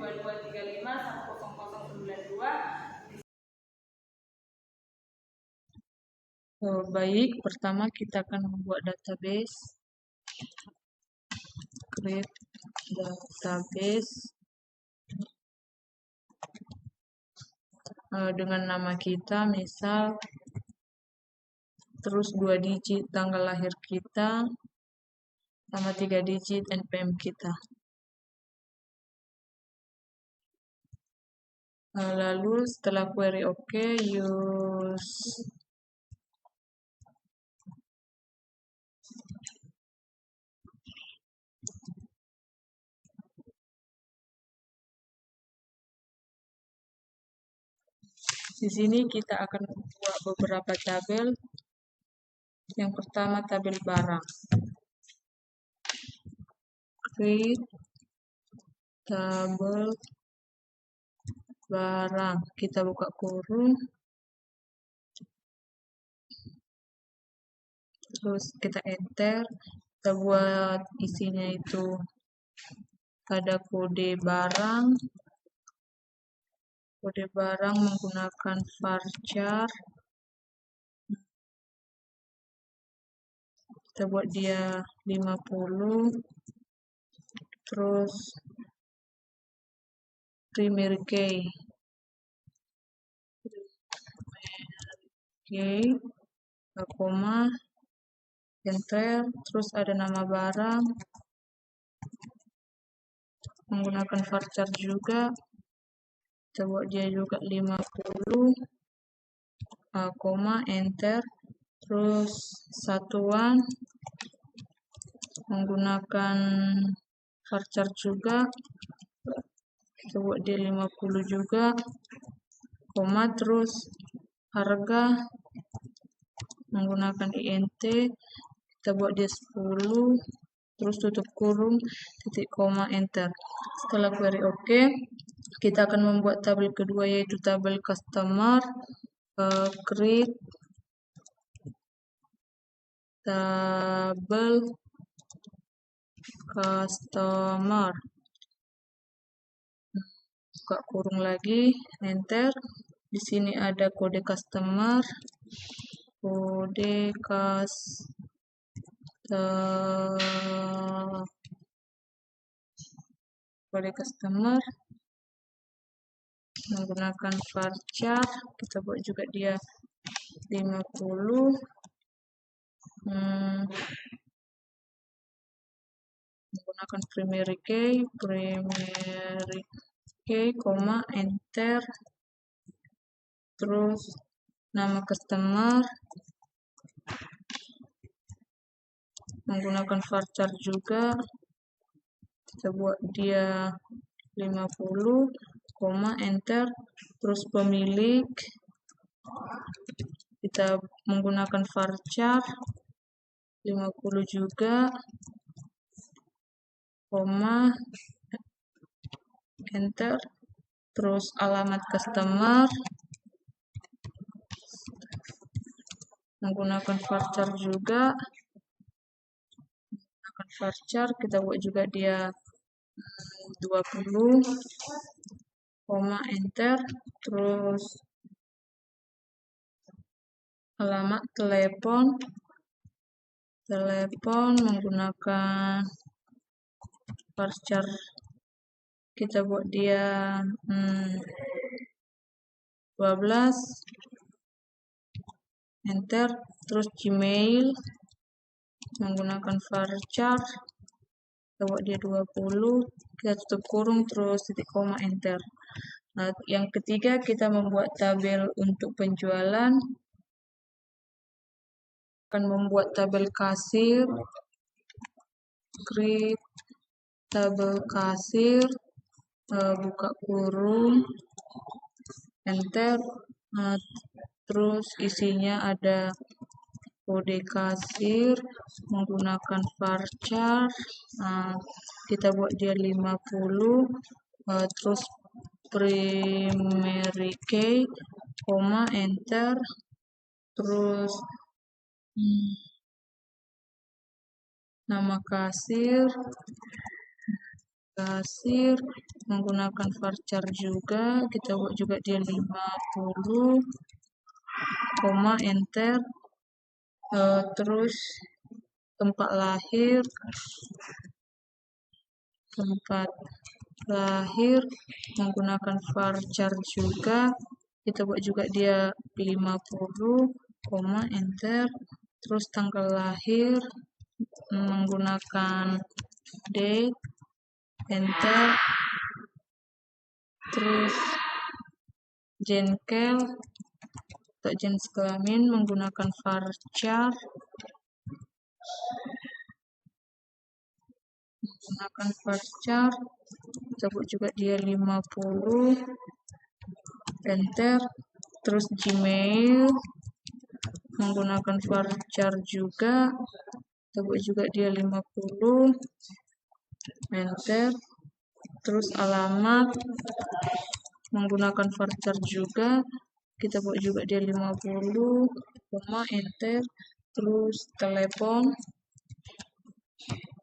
Baik, pertama kita akan membuat database. Create database dengan nama kita, misal terus 2 digit tanggal lahir kita sama 3 digit NPM kita. Lalu setelah query oke, use di sini kita akan membuat beberapa tabel. Yang pertama tabel barang. Create tabel barang. Kita buka kurung. Terus kita enter. Kita buat isinya itu ada kode barang. Kode barang menggunakan varchar. Kita buat dia 50. Terus primary key. Koma, enter, terus ada nama barang, menggunakan varchar juga, kita buat dia juga 50, koma, enter, terus satuan, menggunakan varchar juga, kita buat dia 50 juga, koma, terus harga, menggunakan INT, kita buat dia 10, terus tutup kurung, titik koma, enter. Setelah query oke, kita akan membuat tabel kedua yaitu tabel customer. Create tabel customer. Buka kurung lagi, enter. Di sini ada kode customer. Kode customer menggunakan varchar, kita buat juga dia 50, menggunakan primary key, koma, enter, terus nama customer, menggunakan varchar juga, kita buat dia 50, koma, enter, terus pemilik, kita menggunakan varchar 50 juga, koma, enter, terus alamat customer, menggunakan varchar juga, kita buat juga dia 20, koma, enter, terus alamat telepon menggunakan varchar, kita buat dia 12, enter, terus Gmail menggunakan varchar, kita buat dia 20, kita tutup kurung, terus titik koma, enter. Nah, yang ketiga kita membuat tabel untuk penjualan. Akan membuat tabel kasir. Create tabel kasir, buka kurung, enter, terus isinya ada kode kasir menggunakan varchar, kita buat dia 50, terus primary key, koma, enter, terus nama kasir, kasir, menggunakan varchar juga, kita buat juga dia 50, koma, enter. Terus tempat lahir menggunakan varchar juga, kita buat juga dia 50, koma, enter. Terus tanggal lahir menggunakan date, enter. Terus jengkel untuk jenis kelamin menggunakan varchar, kita buat juga dia 50, enter. Terus Gmail menggunakan varchar juga, kita buat juga dia 50, enter. Terus alamat menggunakan varchar juga, kita buat juga dia 50, koma, enter. Terus telepon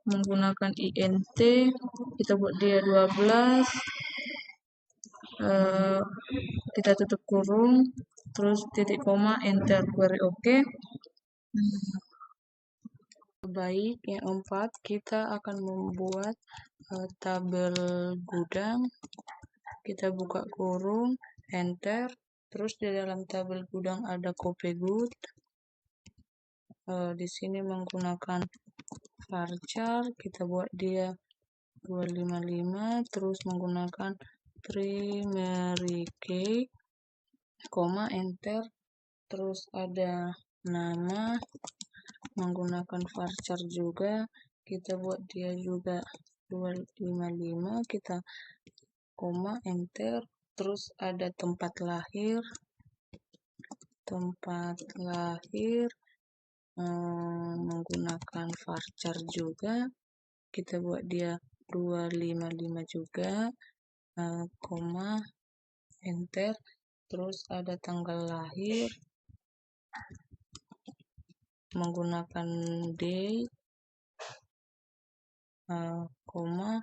menggunakan INT, kita buat dia 12, kita tutup kurung, terus titik koma, enter, query oke. Baik, yang keempat kita akan membuat tabel gudang. Kita buka kurung, enter. Terus di dalam tabel gudang ada copy good. Di sini menggunakan varchar, kita buat dia 255, terus menggunakan primary key, koma, enter. Terus ada nama, menggunakan varchar juga, kita buat dia juga 255, kita koma, enter. Terus ada tempat lahir menggunakan varchar juga, kita buat dia 255 juga, koma, enter. Terus ada tanggal lahir menggunakan day, koma,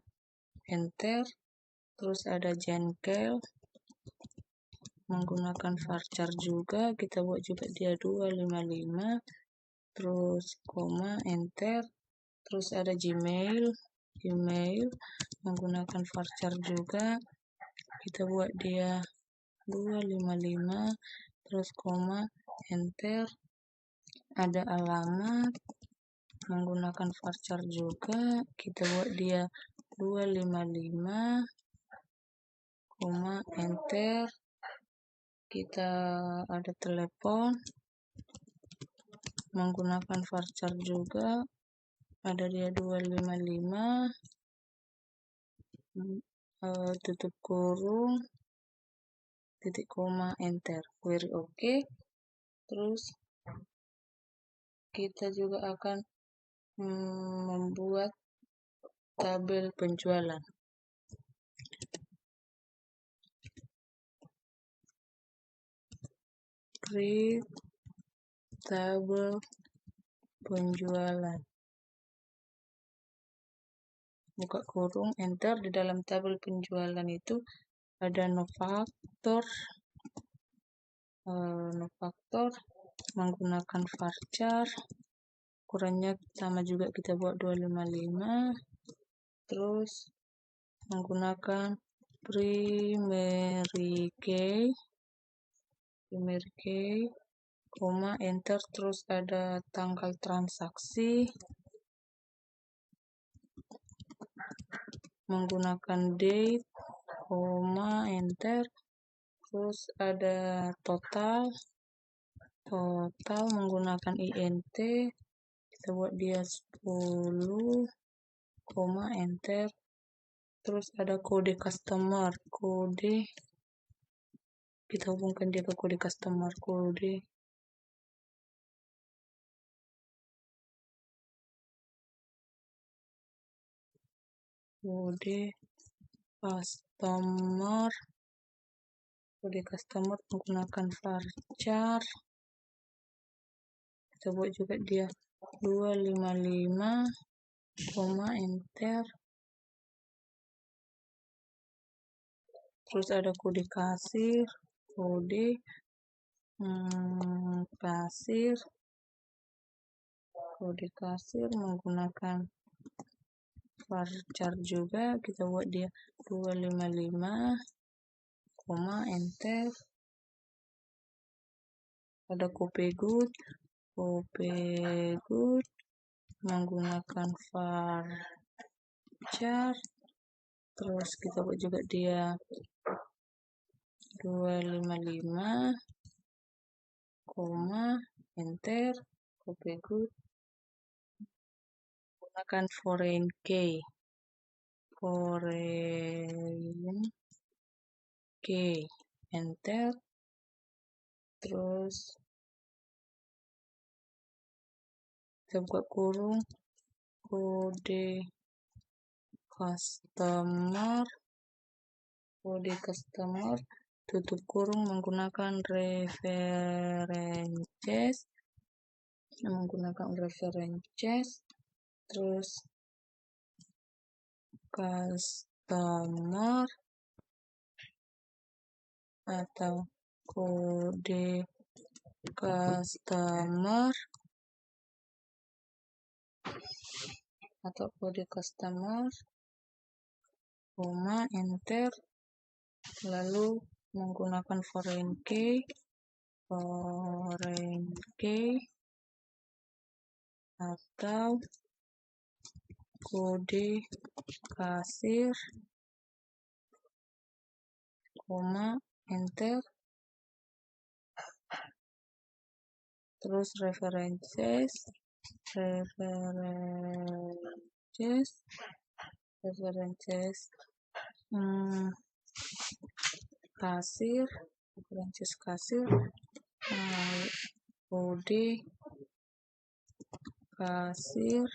enter. Terus ada jengkel menggunakan varchar juga, kita buat juga dia 255, terus koma, enter. Terus ada Gmail menggunakan varchar juga, kita buat dia 255, terus koma, enter. Ada alamat menggunakan varchar juga, kita buat dia 255, koma, enter. Kita ada telepon menggunakan varchar juga, ada dia 255, tutup kurung, titik koma, enter, query oke. Terus kita juga akan membuat tabel penjualan. Create tabel penjualan, buka kurung, enter. Di dalam tabel penjualan itu ada no factor menggunakan varchar, ukurannya sama juga, kita buat 255. Terus menggunakan primary key, koma, enter. Terus ada tanggal transaksi menggunakan date, koma, enter. Terus ada total menggunakan INT, kita buat dia 10, koma, enter. Terus ada kode customer, kita hubungkan dia ke kode customer, kode customer menggunakan varchar, kita buat juga dia 255, koma, enter. terus ada kode kasir, kode kasir, kode kasir menggunakan varchar juga, kita buat dia 255, enter. Ada kopegood menggunakan varchar, terus kita buat juga dia 255, enter. Kopegood menggunakan foreign key, enter. Terus kita buka kurung, kode customer, tutup kurung menggunakan references, terus customer atau kode customer enter. Lalu menggunakan foreign key atau kode kasir, enter. Terus references kasir, kode kasir,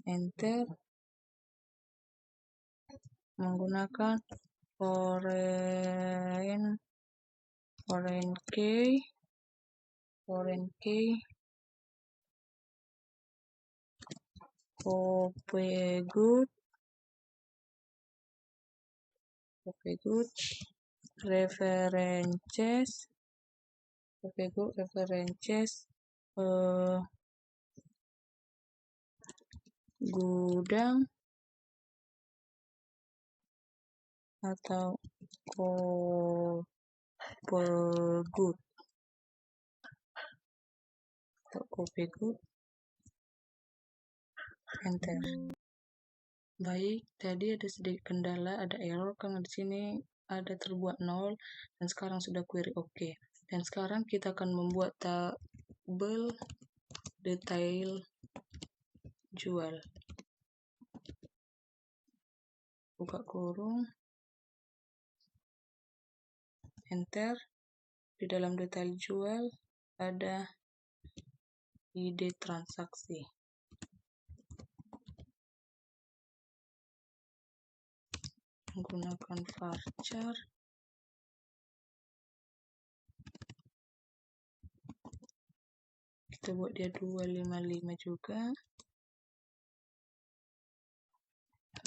enter. Menggunakan foreign key kopegood references gudang atau kopegood enter. Baik, tadi ada sedikit kendala, ada error karena di sini ada terbuat 0 dan sekarang sudah query oke. Dan sekarang kita akan membuat tabel detail jual. Buka kurung, enter. Di dalam detail jual ada ID transaksi. Menggunakan varchar, kita buat dia 255 juga,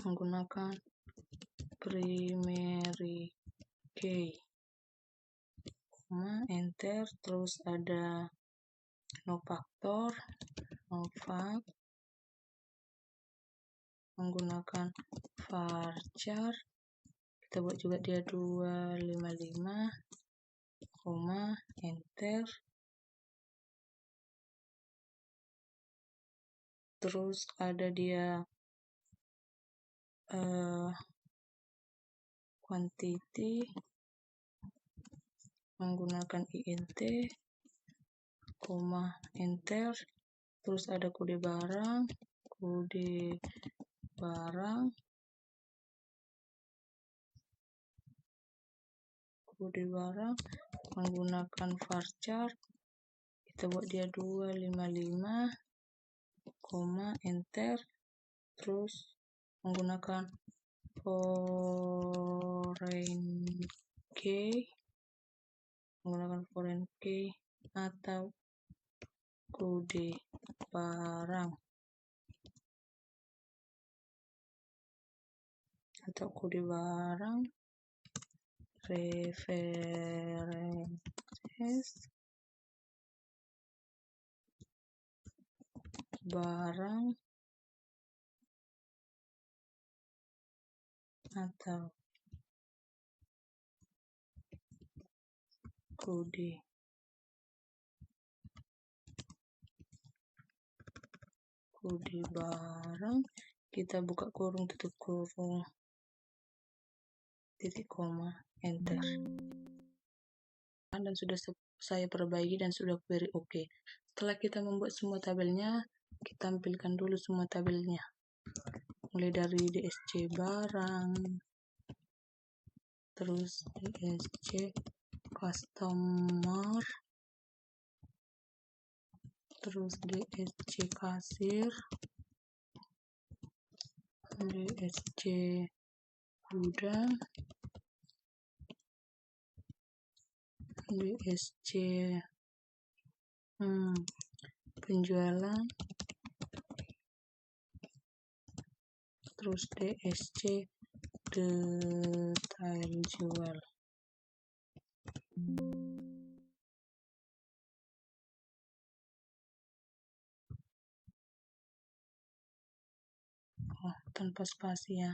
menggunakan primary key, enter. Terus ada no factor, menggunakan varchar, kita buat juga dia 255, enter. Terus ada dia quantity menggunakan int, enter. Terus ada kode barang menggunakan varchar, kita buat dia 255, enter. Terus menggunakan foreign key atau kode barang. atau kode barang, references barang atau kode barang, kita buka kurung, tutup kurung, titik koma, enter. Dan sudah saya perbaiki dan sudah query oke. Setelah kita membuat semua tabelnya, kita tampilkan dulu semua tabelnya. Mulai dari DSC barang, terus DSC customer, terus DSC kasir, DSC gudang, DSC penjualan, terus DSC detail jual. Tanpa spasi ya.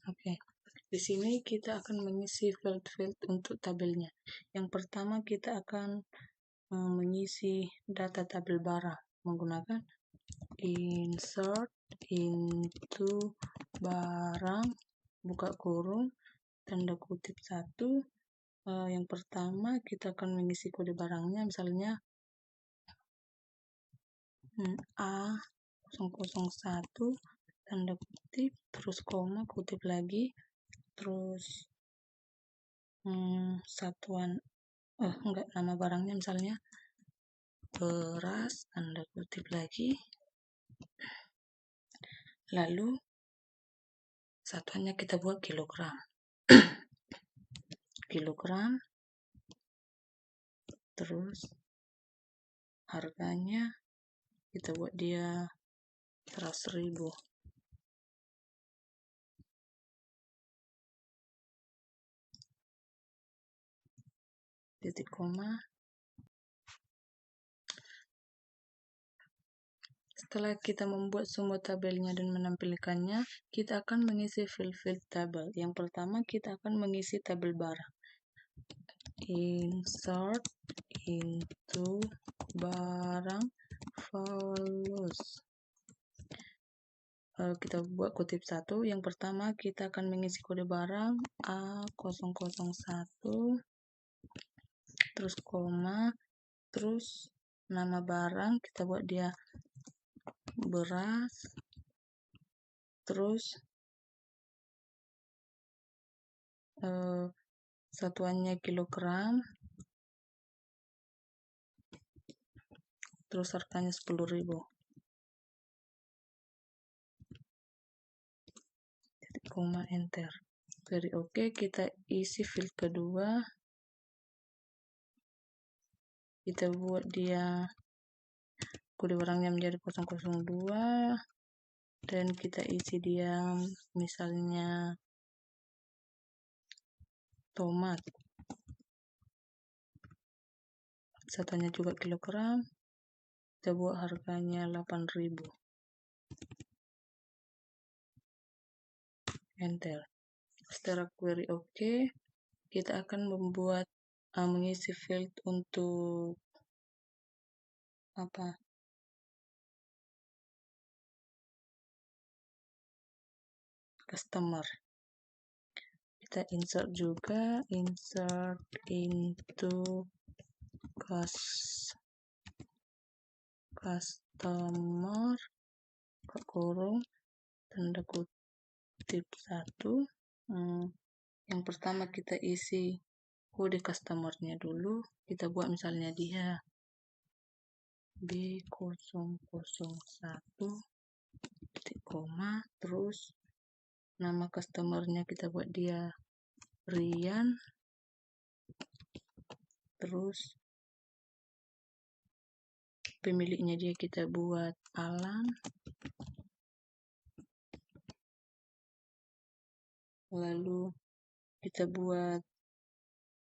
Oke. Di sini kita akan mengisi field-field untuk tabelnya. Yang pertama kita akan mengisi data tabel barang menggunakan insert into barang, buka kurung, tanda kutip 1. Yang pertama kita akan mengisi kode barangnya, misalnya A001, tanda kutip, terus koma, kutip lagi, terus satuan, nama barangnya misalnya beras, tanda kutip lagi, lalu satuannya kita buat kilogram. Kilogram, terus harganya kita buat dia 100.000. Titik koma. Setelah kita membuat semua tabelnya dan menampilkannya, kita akan mengisi field-field tabel. Yang pertama kita akan mengisi tabel barang. Insert into barang follows. Kita buat kutip 1. Yang pertama kita akan mengisi kode barang A001, terus koma, terus nama barang kita buat dia beras, terus satuannya kilogram, terus harganya 10.000. Titik koma, enter. Very oke, kita isi field kedua, kita buat dia kode barangnya menjadi 002, dan kita isi dia misalnya tomat, satuannya juga kilogram, kita buat harganya 8.000. Enter. Setelah query oke, kita akan membuat mengisi field untuk customer. Kita insert juga, insert into customer, buka kurung, tanda kutip 1. Yang pertama kita isi kode customernya dulu, kita buat misalnya dia B001, titik koma, terus nama customernya kita buat dia Rian, terus pemiliknya dia kita buat Alan, lalu kita buat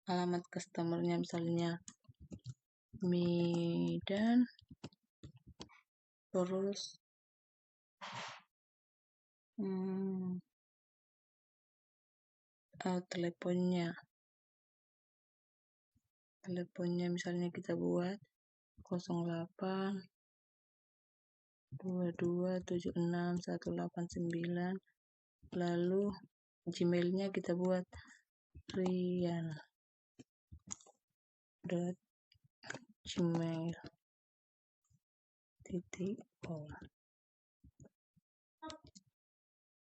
alamat customernya misalnya Medan, terus teleponnya misalnya kita buat 08 2276 189, lalu Gmailnya kita buat rian.gmail.com.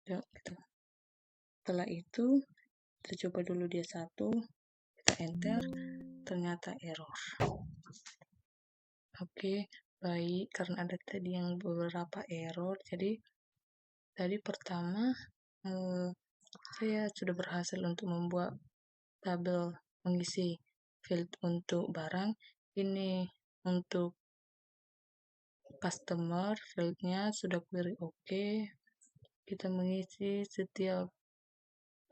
Ya, gitu. Setelah itu kita coba dulu dia 1, kita enter, ternyata error. Oke, baik, karena ada tadi yang beberapa error, jadi tadi pertama saya sudah berhasil untuk membuat tabel mengisi field untuk barang. Ini untuk customer, fieldnya sudah query oke. Kita mengisi setiap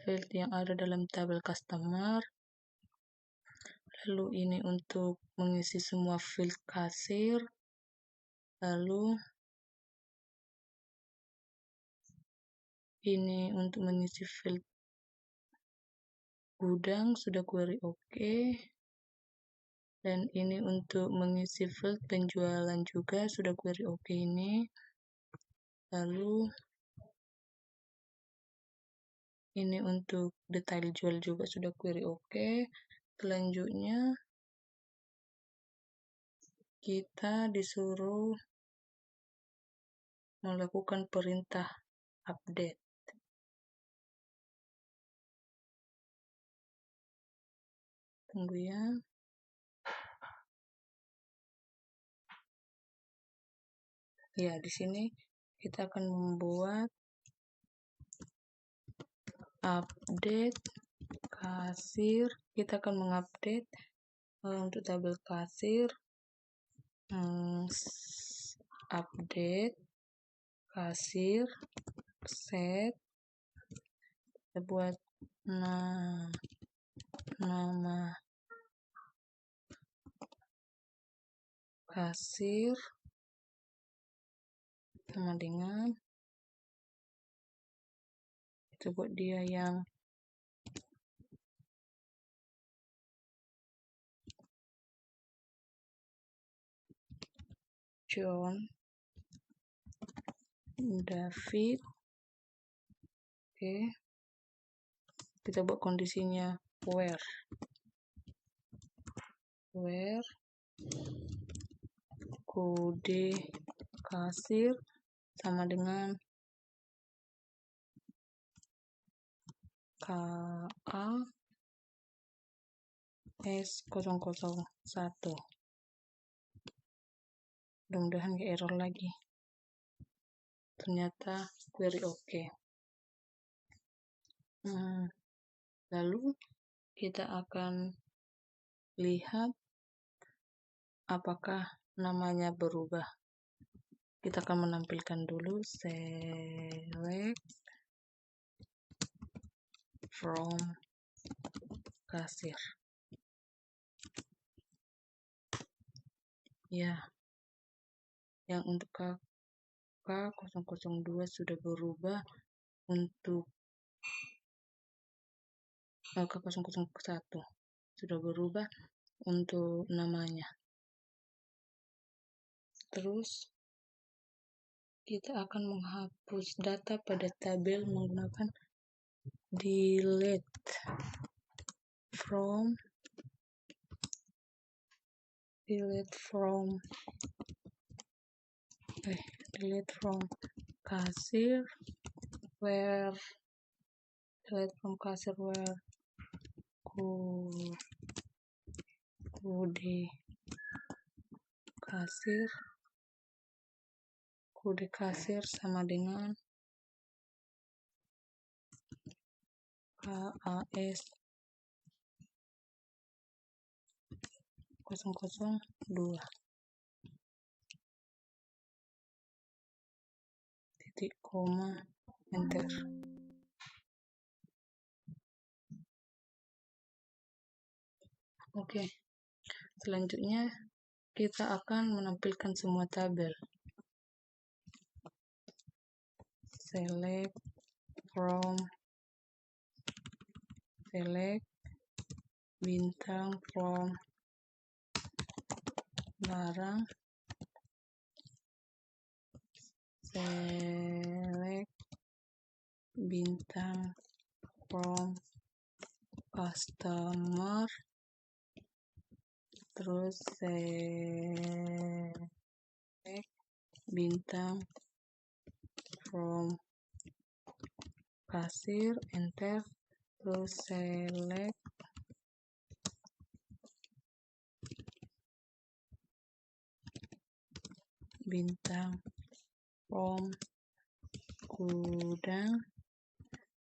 field yang ada dalam tabel customer. Lalu ini untuk mengisi semua field kasir. Lalu ini untuk mengisi field gudang sudah query oke. Dan ini untuk mengisi field penjualan juga sudah query oke ini. Lalu ini untuk detail jual juga sudah query oke. Selanjutnya kita disuruh melakukan perintah update. Tunggu ya. Ya, di sini kita akan membuat update kasir. Kita akan mengupdate untuk tabel kasir. Update kasir set. Kita buat nama kasir sama dengan itu buat dia yang John David. Oke, kita buat kondisinya where kode kasir sama dengan KAS001. Mudah-mudahan gak error lagi. Ternyata query oke. Lalu kita akan lihat apakah namanya berubah. Kita akan menampilkan dulu select from kasir. Ya, yang untuk KK002 sudah berubah, untuk KK001 sudah berubah untuk namanya. Terus kita akan menghapus data pada tabel menggunakan delete from kasir where kode kasir sama dengan KAS002. titik koma enter. Oke, selanjutnya kita akan menampilkan semua tabel. Select from, select bintang from barang, select bintang from customer, terus select bintang from kasir, enter, terus select bintang from gudang,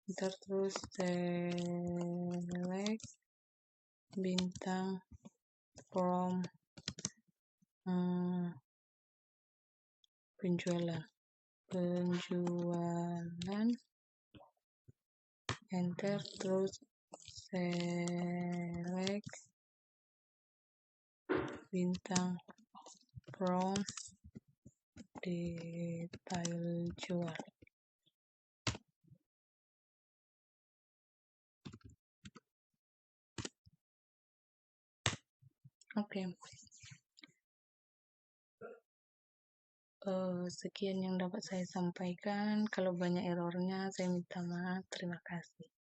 enter, terus select bintang from penjualan, enter, terus select bintang from detail jual. Oke. Sekian yang dapat saya sampaikan. Kalau banyak errornya, saya minta maaf. Terima kasih.